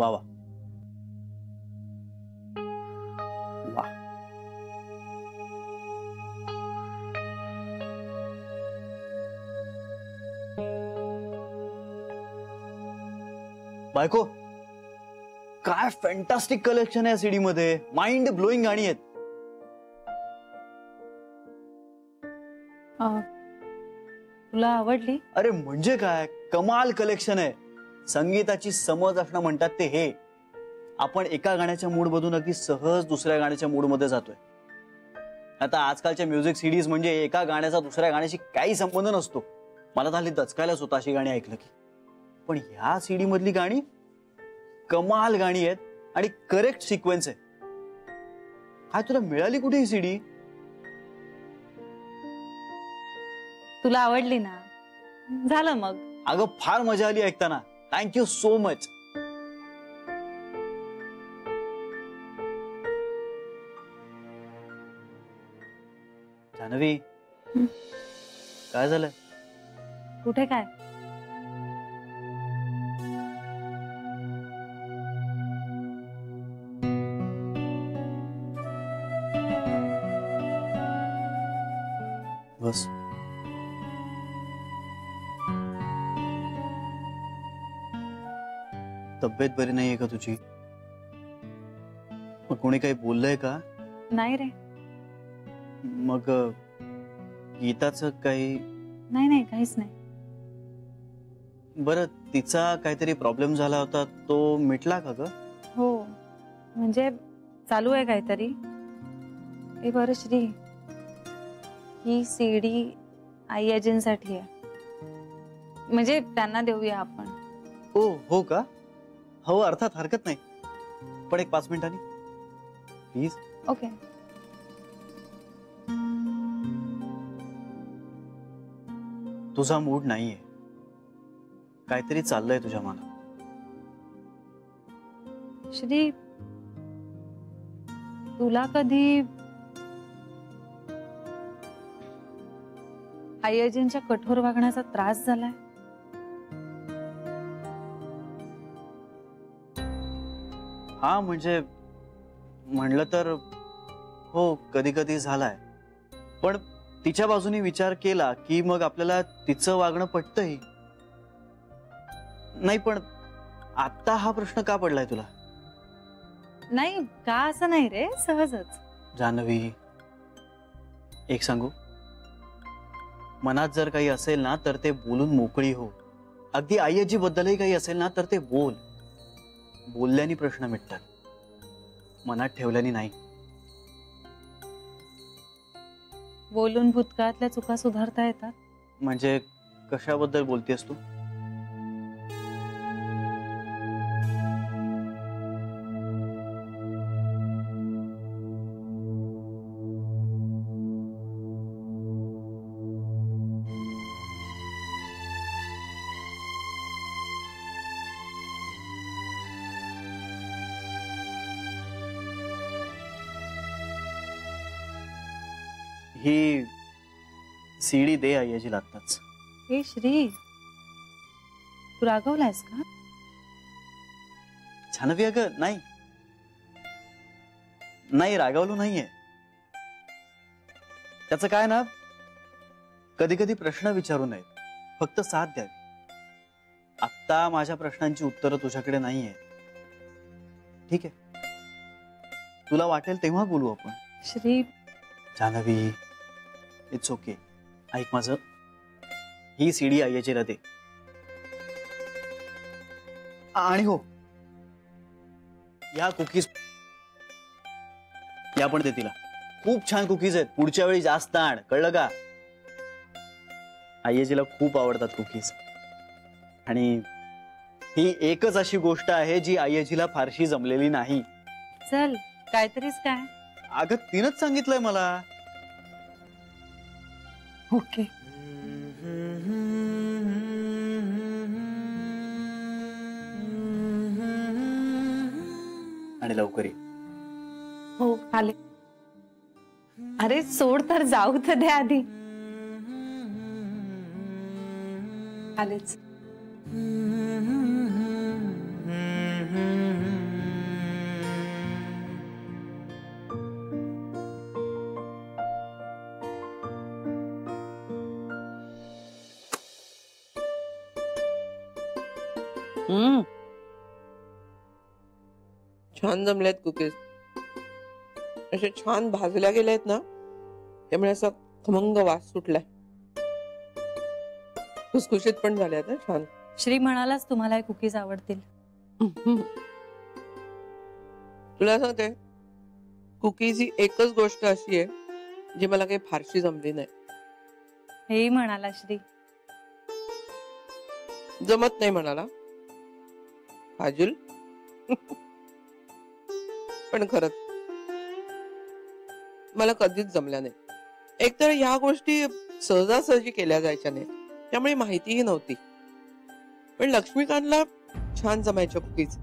वा वा वा. बायको, काय फॅन्टास्टिक कलेक्शन आहे सीडी मध्ये. माइंड ब्लोईंग गाणी आहेत. तुला आवडली? अरे म्हणजे काय, कमाल कलेक्शन आहे. संगीताची समज असणं म्हणतात ते हे. आपण एका गाण्याच्या मूड मधून अगदी सहज दुसऱ्या गाण्याच्या मूड मध्ये जातोय. आता आजकालच्या म्युझिक सीडीज म्हणजे एका गाण्याचा दुसऱ्या गाण्याशी काही संबंध नसतो. मला तर हल्ली दचकायलाच होतं अशी गाणी ऐकलं की. पण ह्या सीडी मधली गाणी कमाल गाणी आहेत आणि करेक्ट सिक्वेन्स आहे. काय तुला मिळाली कुठे ही सीडी? तुला आवडली ना, झालं मग. अगं फार मजा आली ऐकताना. Thank you so much. जान्हवी, काय झालं? कुठे काय? बस. तब्येत बरी नाहीये का तुझी? मग कोणी काही बोललंय का? नाही रे. मग गीताचं काही? नाही नाही, काहीच नाही. बरं, तिचा काहीतरी प्रॉब्लेम झाला होता, तो मिटला का ग? हो, म्हणजे चालू आहे काहीतरी. ए बरं श्री, ही सीडी आई आजींसाठी आहे, म्हणजे त्यांना देऊया आपण. ओ हो का? हो अर्थात, हरकत नाही. पण एक 5 मिनिटांनी प्लीज. ओके. तुझा मूड नाहीये, काहीतरी चाललंय तुझ्या मनात. श्री, तुला कधी आई आजींच्या कठोर वागण्याचा त्रास झालाय? हा म्हणजे म्हणलं तर हो, कधी कधी झालाय. पण तिच्या बाजूने विचार केला की मग आपल्याला तिचं वागणं पटतंही नाही. पण आता हा प्रश्न का पडलाय तुला? नाही, का असं नाही रे, सहजच. जान्हवी, एक सांगू, मनात जर काही असेल ना तर ते बोलून मोकळी हो. अगदी आई आजी बद्दलही काही असेल ना तर ते बोल. बोलल्याने प्रश्न मिटतात, मनात ठेवल्याने नाही. बोलून भूतकाळातल्या चुका सुधारता येतात. म्हणजे कशाबद्दल बोलतेस तू? ही सीडी दे आई आजीला आत्ताच. हे श्री, तू रागवलायस का? जान्हवी, अगं नाही नाही, रागावलो नाहीये. त्याचं काय ना, कधी कधी प्रश्न विचारू नयेत, फक्त साथ द्यावी. आत्ता माझ्या प्रश्नांची उत्तरं तुझ्याकडे नाहीये. ठीक आहे, तुला वाटेल तेव्हा बोलू आपण. Shri, Janhavi, it's okay. ऐक माझं, ही सीडी आई आजीला दे. आणि हो, या कुकीज या पण दे तिला. खूप छान कुकीज आहेत, पुढच्या वेळी जास्त आण, कळलं का? आई आजीला खूप आवडतात कुकीज. आणि ही एकच अशी गोष्ट आहे जी आई आजीला फारशी जमलेली नाही. चल, काहीतरीच काय. अगं तिनंच सांगितलंय मला. ओके. आणि लवकर ये. हो, आले. अरे सोड तर, जाऊ तर दे आधी. आलेच. छान जमलेत कुकीज. असे छान भाजल्या गेलेत ना, त्यामुळे असं खमंग वास सुटलाय. खुसखुशीत पण झाल्यात ना छान. श्री म्हणालाच तुम्हाला हे कुकीज आवडतील. तुला सांगते, कुकीज ही एकच गोष्ट अशी आहे जी मला काही फारशी जमली नाही. हेही म्हणाला श्री. जमत नाही म्हणाला काजल. पण खरंच मला कधीच जमल्या नाही. एकतर ह्या गोष्टी सहजासहजी केल्या जायच्या नाहीत, त्यामुळे माहितीही नव्हती. पण लक्ष्मीकांतला छान जमायच्या कुकीज.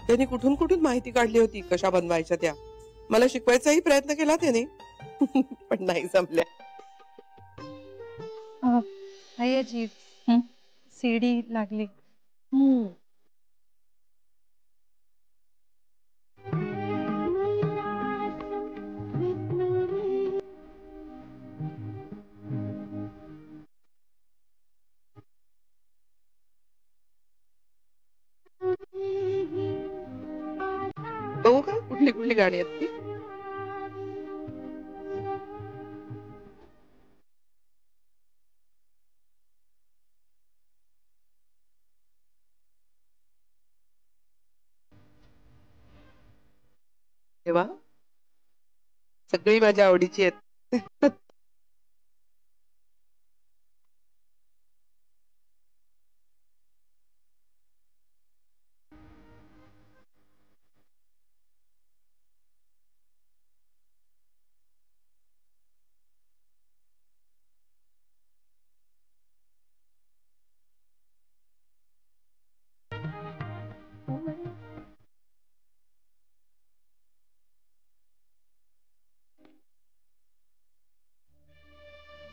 त्यांनी कुठून कुठून माहिती काढली होती कशा बनवायच्या त्या. मला शिकवायचाही प्रयत्न केला त्याने, पण नाही जमल्या. सीडी लागली. बघू का कुठली कुठली गाणी आहेत ती. तेव्हा सगळी माझ्या आवडीची आहेत.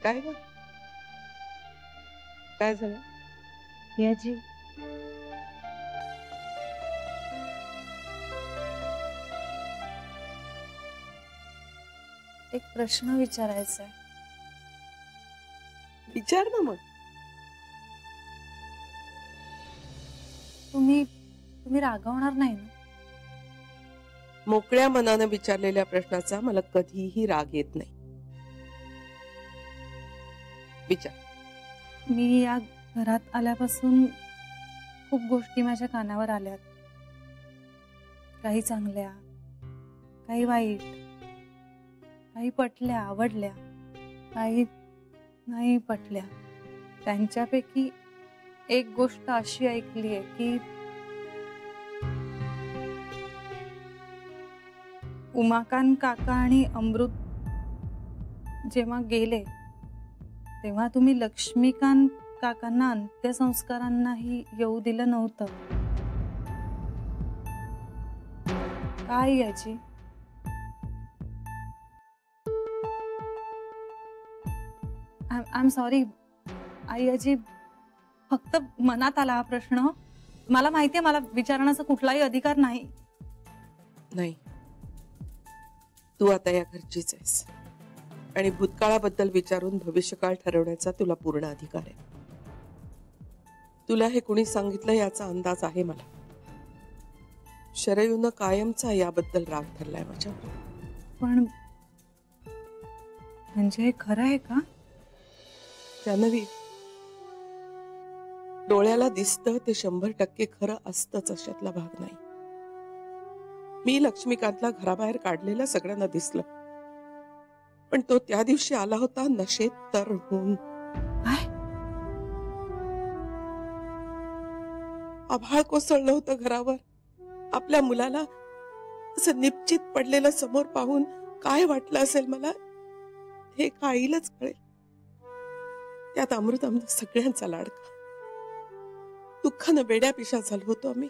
काय ग, काय झालं? याची एक प्रश्न विचारायचा आहे. विचार ना मग. तुम्ही रागवणार नाही ना? मोकळ्या मनाने विचारलेल्या प्रश्नाचा मला कधीही राग येत नाही. विचार. मी या घरात आल्यापासून खूप गोष्टी माझ्या कानावर आल्यात. काही चांगल्या, काही वाईट, काही पटल्या, आवडल्या, काही नाही पटल्या. त्यांच्यापैकी एक गोष्ट अशी ऐकली आहे की उमाकांत काका आणि अमृत जेव्हा गेले तेव्हा तुम्ही लक्ष्मीकांत काकांना अंत्यसंस्कारांनाही येऊ दिलं नव्हतं. काय याची? आय एम सॉरी आई आजी, फक्त मनात आला हा प्रश्न. मला माहितीये मला विचारण्याचा कुठलाही अधिकार नाही. नाही, तू आता या घरचीच आहेस आणि भूतकाळाबद्दल विचारून भविष्यकाळ ठरवण्याचा तुला पूर्ण अधिकार आहे. तुला हे कुणी सांगितलं याचा अंदाज आहे मला. शरयूनं कायमचा याबद्दल राग धरलाय माझ्यावर. पण म्हणजे हे खरं आहे का? जान्हवी, डोळ्याला दिसतं ते 100% खरं असतंच अशातला भाग नाही. मी लक्ष्मीकांतला घराबाहेर काढलेलं सगळ्यांना दिसलं, पण तो त्या दिवशी आला होता नशेत तर होऊन. आभाळ कोसळलं होतं घरावर. आपल्या मुलाला असं निश्चित पडलेलं समोर पाहून काय वाटलं असेल मला हे काहीलच कळेल. त्यात अमृत सगळ्यांचा लाडका. दुःखानं बेड्यापिशा झालो होतो आम्ही.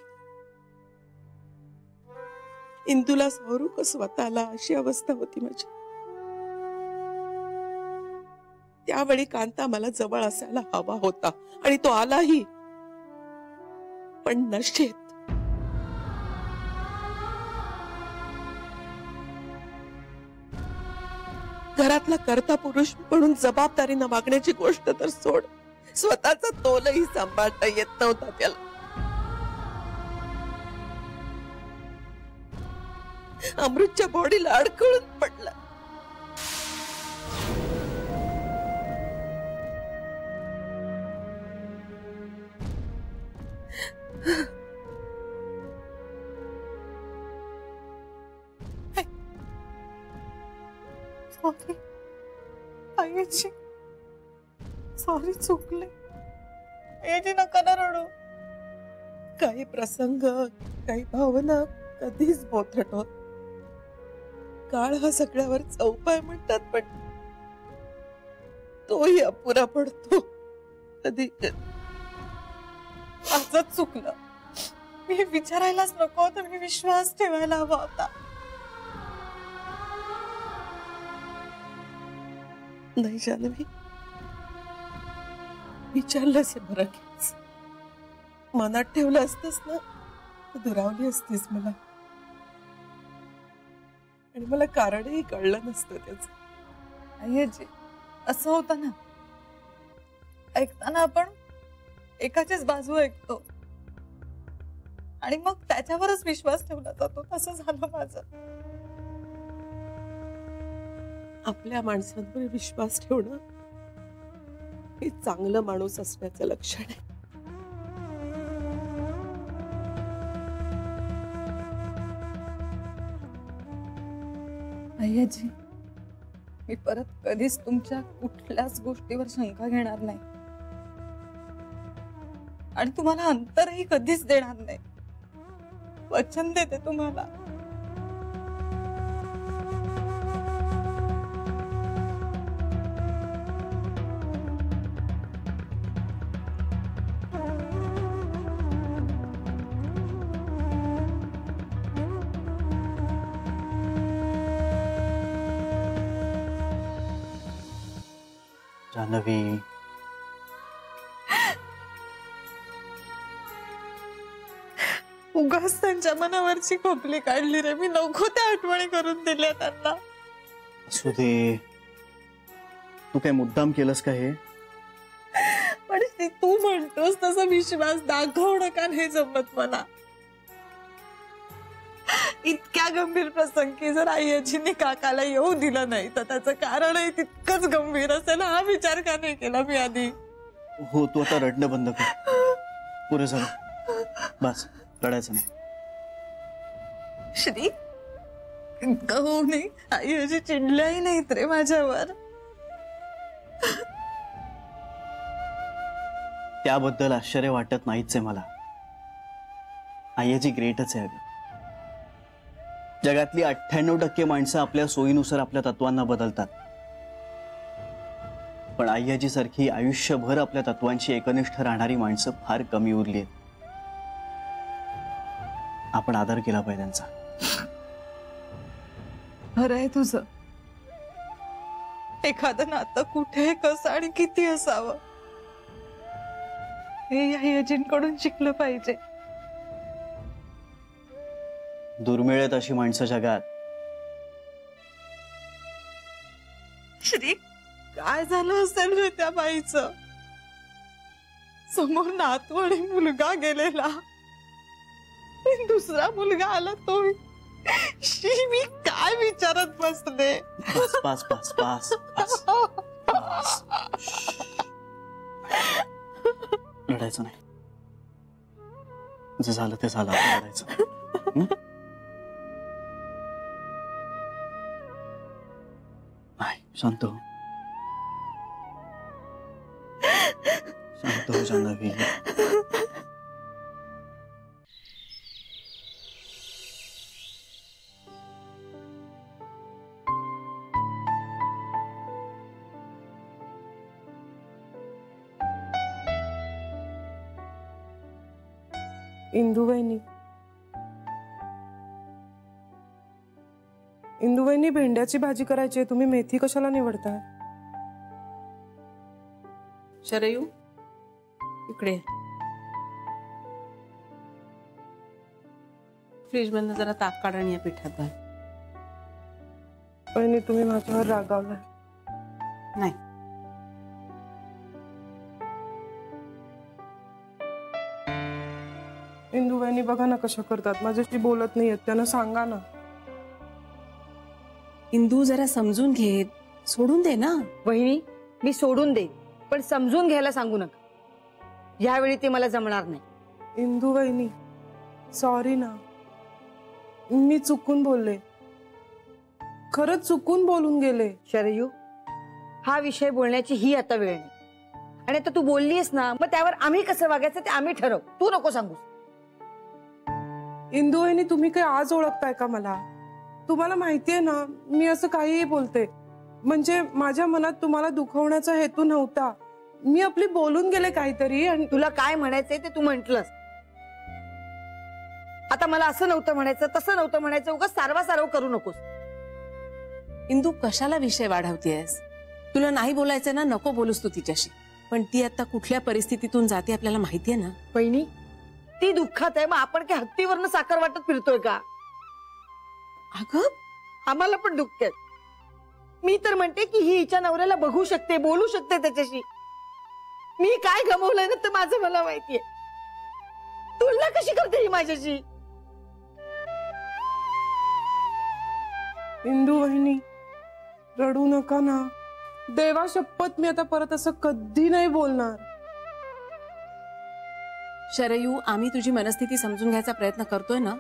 इंदूला सावरू का स्वतःला अशी अवस्था होती माझी. त्यावेळी कांता मला जवळ असायला हवा होता आणि तो आलाही, पण नशेत. घरातला कर्ता पुरुष म्हणून जबाबदारीनं वागण्याची गोष्ट तर सोड, स्वतःचा तोलही सांभाळता येत नव्हता त्याला. अमृतच्या बॉडीला अडकळून पडला. सॉरी आईची, सॉरी चुकले. आईची नका ना रडू. काही प्रसंग, काही भावना कधीच बोथट होत. काळ हा सगळ्यावरचा उपाय म्हणतात, पण तोही अपुरा पडतो कधी. आजच चुकलं. मी विचारायलाच नको होतं, मी विश्वास ठेवायला हवा होता. नाही जानवी, विचारलंच आहे बरं केस. मनात ठेवलं असतंस ना तर दुरावली असतीस मला, आणि मला कारणही कळलं नसतं त्याचं. आईजी, असं होतं ना, ऐकताना आपण एकाचीच बाजू ऐकतो आणि मग त्याच्यावरच विश्वास ठेवला जातो. तसं झालं माझं. आपल्या माणसांवर विश्वास ठेवणं हे चांगलं माणूस असण्याचं लक्षण आहे. आईजी, मी परत कधीच तुमच्या कुठल्याच गोष्टीवर शंका घेणार नाही आणि तुम्हाला अंतरही कधीच देणार नाही. वचन देते तुम्हाला. जान्हवी, उगाच त्यांच्या मनावरची खोपली काढली रे. मी नको त्या आठवणी करून दिल्या त्यांना. असू दे. तू काय मुद्दाम केलंस का हे? पण तू म्हणतोस तसा विश्वास दाखवणं का नाही जमत मला. इतक्या गंभीर प्रसंगी जर आईजींनी काकाला येऊ दिलं नाही तर त्याचं कारणही तितकंच गंभीर असेल. हा विचार का नाही केला मी आधी? हो, तू आता रडणं बंद कर. पुरे झालं, बस, रडायचं नाही. श्री, गहू नाही, आईजी चिडल्याही नाहीत रे माझ्यावर. त्याबद्दल आश्चर्य वाटत नाहीच आहे मला. आईजी ग्रेटच आहे अगं. जगातली 98% माणसं आपल्या सोयीनुसार आपल्या तत्वांना बदलतात, पण आईजी सारखी आयुष्यभर आपल्या तत्वांशी एकनिष्ठ राहणारी माणसं फार कमी उरली आहेत. आपण आदर केला पाहिजे त्यांचा. खरं आहे तुझं. एखादं नातं कुठे, कसं आणि किती असावं हे आईजींकडून शिकलं पाहिजे. दुर्मिळ आहेत अशी माणसं जगात. श्री, काय झालं असेल रे त्या बाईचं? समोर नातू आणि मुलगा गेलेला, दुसरा मुलगा आला तो. शी, मी काय विचारत बसले. बस बस बस बस बस बस. लढायचं नाही. जे झालं ते झालं, आता लढायचं नाही. शांत हो, शांत हो जान्हवी. इंदुवहिनी, भेंड्याची भाजी करायची आहे, तुम्ही मेथी कशाला निवडताय? शरयू, इकडे फ्रीज मधनं जरा ताक काढ आणि या पिठात घाल. वहिनी, तुम्ही माझ्यावर रागावलाय. नाही, इंदुवहिनी बघा ना कशा करतात, माझ्याशी बोलत नाहीयेत, त्यांना सांगा ना. इंदू जरा समजून घे, सोडून दे ना. वहिनी, मी सोडून देईन, पण समजून घ्यायला सांगू नका. यावेळी ते मला जमणार नाही. इंदू वहिनी, सॉरी ना, मी चुकून बोलले, खरंच चुकून बोलून गेले. शरयू, हा विषय बोलण्याची ही आता वेळ नाही. आणि आता तू बोललीस ना, मग त्यावर आम्ही कसं वागायचं ते आम्ही ठरवू. तू नको सांगू. इंदू वहिनी, तुम्ही काय आज ओळखताय का मला? तुम्हाला माहितीये ना, मी असं काहीही बोलते, म्हणजे माझ्या मनात तुम्हाला दुखवण्याचा हेतू नव्हता. मी आपली बोलून गेले काहीतरी. आणि तुला काय म्हणायचंय ते तू म्हंटलस. आता मला असं नव्हतं म्हणायचं, तसं नव्हतं म्हणायचं. उगाच सारवा सारव करू नकोस. इंदू, कशाला विषय वाढवतेस? तुला नाही बोलायचं ना, नको बोलूस तू तिच्याशी. पण ती आता कुठल्या परिस्थितीतून जाते आपल्याला माहितीये ना. बहिणी, ती दुःखात आहे, मग आपण काय हत्तीवरनं साखर वाटत फिरतोय का? अगं, आम्हाला पण दुःख आहे. मी तर म्हणते की ही हिच्या नवऱ्याला बघू शकते, बोलू शकते त्याच्याशी. मी काय गमवलंय ना ते माझं मला माहितीये. तुलना कशी करते ही माझ्याशी? इंदू वहिनी, रडू नका ना. देवा शपथ, मी आता परत असं कधी नाही बोलणार. शरयू, आम्ही तुझी मनस्थिती समजून घ्यायचा प्रयत्न करतोय ना,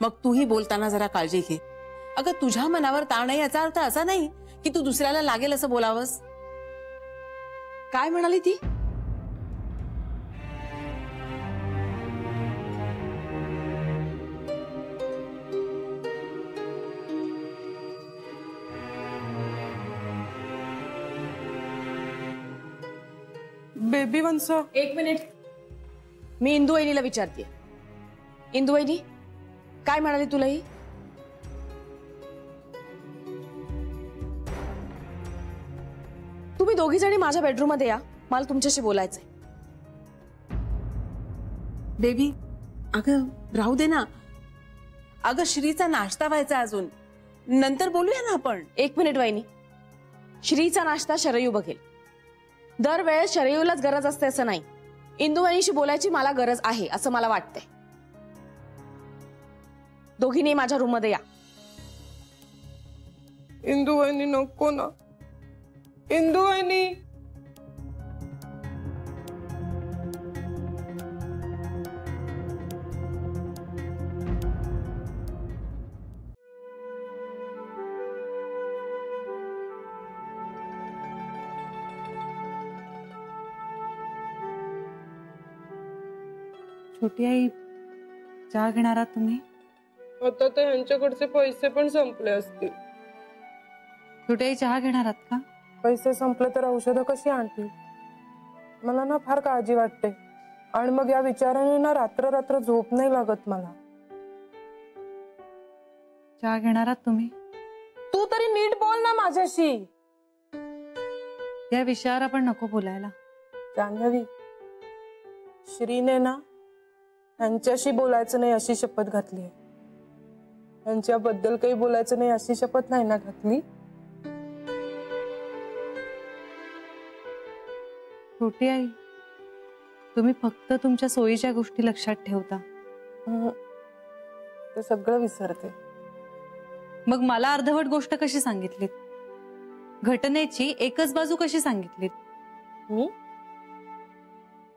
मग तूही बोलताना जरा काळजी घे. अगं, तुझ्या मनावर ताण आहे याचा अर्थ असा नाही की तू दुसऱ्याला लागेल असं बोलावंस. काय म्हणाली ती? बेबी वंस, एक मिनिट, मी इंदू वहिनीला विचारते. इंदू वहिनी, काय म्हणाली तुला ही? तुम्ही दोघी जणी माझ्या बेडरूम मध्ये या, मला तुमच्याशी बोलायचंय. बेबी, अगं राहू दे ना. अगं, श्रीचा नाश्ता व्हायचा अजून, नंतर बोलूया ना आपण. एक मिनिट वहिनी, श्रीचा नाश्ता शरयू बघेल. दरवेळेस शरयूलाच गरज असते असं नाही. इंदू वहिनीशी बोलायची मला गरज आहे असं मला वाटतंय. दोघींनी माझ्या रूम मध्ये या. इंदू वहिनी नको ना. इंदू वहिनी, छोटी आई, चहा घेणार आहात तुम्ही? आता तर ह्यांच्याकडचे पैसे पण संपले असतील. छोटी आई, चहा घेणार आहात का? पैसे संपले तर औषधं कशी आणतील? मला ना फार काळजी वाटते. आणि मग या विचाराने ना रात्र रात्र झोप नाही लागत मला. चहा घेणार आहात तुम्ही? तू तरी नीट बोल ना माझ्याशी. या विषयावर आपण नको बोलायला. जान्हवी, श्रीने ना यांच्याशी बोलायचं नाही अशी शपथ घातली. यांच्याबद्दल काही बोलायचं नाही अशी शपथ नाही ना घातली. छोटी आई, तुम्ही फक्त तुमच्या सोयीच्या गोष्टी लक्षात ठेवता. ते सगळं विसरते. मग मला अर्धवट गोष्ट कशी सांगितलीत? घटनेची एकच बाजू कशी सांगितलीत? मी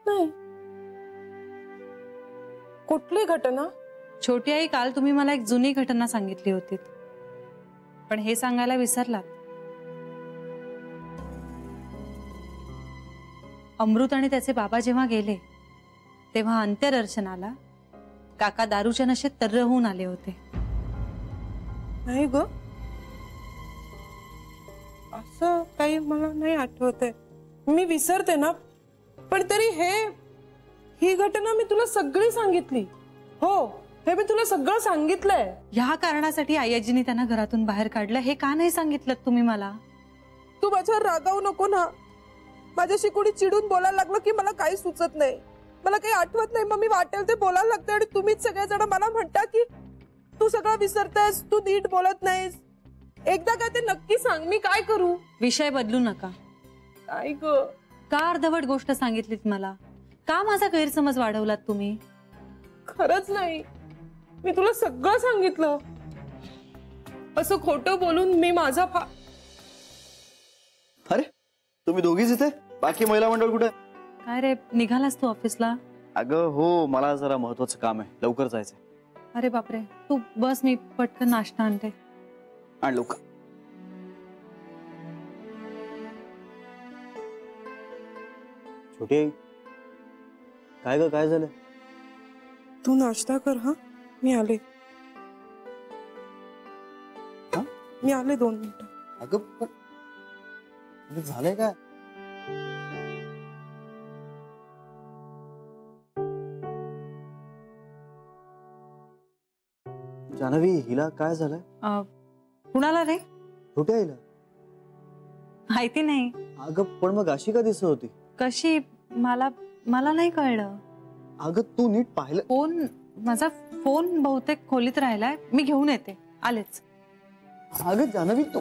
नाही. कुठली घटना? छोटी आई, काल तुम्ही मला एक जुनी घटना सांगितली होती, पण हे सांगायला विसरलात. अमृत आणि त्याचे बाबा जेव्हा गेले तेव्हा अंत्यदर्शनाला काका दारूच्या नशेत तर्र होऊन आले होते. नाही ग, असं काही मला नाही आठवतंय. मी विसरते ना, पण तरी ही घटना मी तुला सगळी सांगितली. हो, हे मी तुला सगळं सांगितलंय. ह्या कारणासाठी आयाजीने त्यांना घरातून बाहेर काढलं हे का नाही सांगितलं तुम्ही मला? तू माझ्यावर रागावू नको ना. माझ्याशी कोणी चिडून बोलायला लागलं की मला काही सुचत नाही, मला काही आठवत नाही. मग मी वाटेल ते बोलायला लागते आणि तुम्हीच सगळेजण मला म्हणता की तू सगळं विसरतेस, तू नीट बोलत नाहीस. एकदा काय ते नक्की सांग, मी काय करू? विषय बदलू नका. काय ग, का अर्धवट गोष्ट सांगितलीत मला? का माझा गैरसमज वाढवलात तुम्ही? खरंच नाही, मी तुला सगळं सांगितलं. असं खोटं बोलून मी माझा अरे तुम्ही दोघीच इथे, बाकी महिला मंडळ कुठे? काय रे, निघालास तू ऑफिसला? अगं हो, मला जरा महत्वाचं काम आहे, लवकर जायचंय. अरे बापरे, तू बस, मी पटकन नाश्ता आणते. आण लवकर. छोटी आई, काय ग, काय झालं? तू नाश्ता कर. हा, मी आले. हा? मी आले 2 मिनिटं. अगं झालंय काय? जान्हवी, हिला काय झालंय? कुणाला रे? छोट्या आईला. माहिती नाही. अगं पण मग अशी का दिसत होती? कशी? मला नाही कळलं. अगं तू नीट पाहिलं? माझा फोन बहुतेक खोलीत राहिलाय, मी घेऊन येते, आलेच. अगं जान्हवी, तू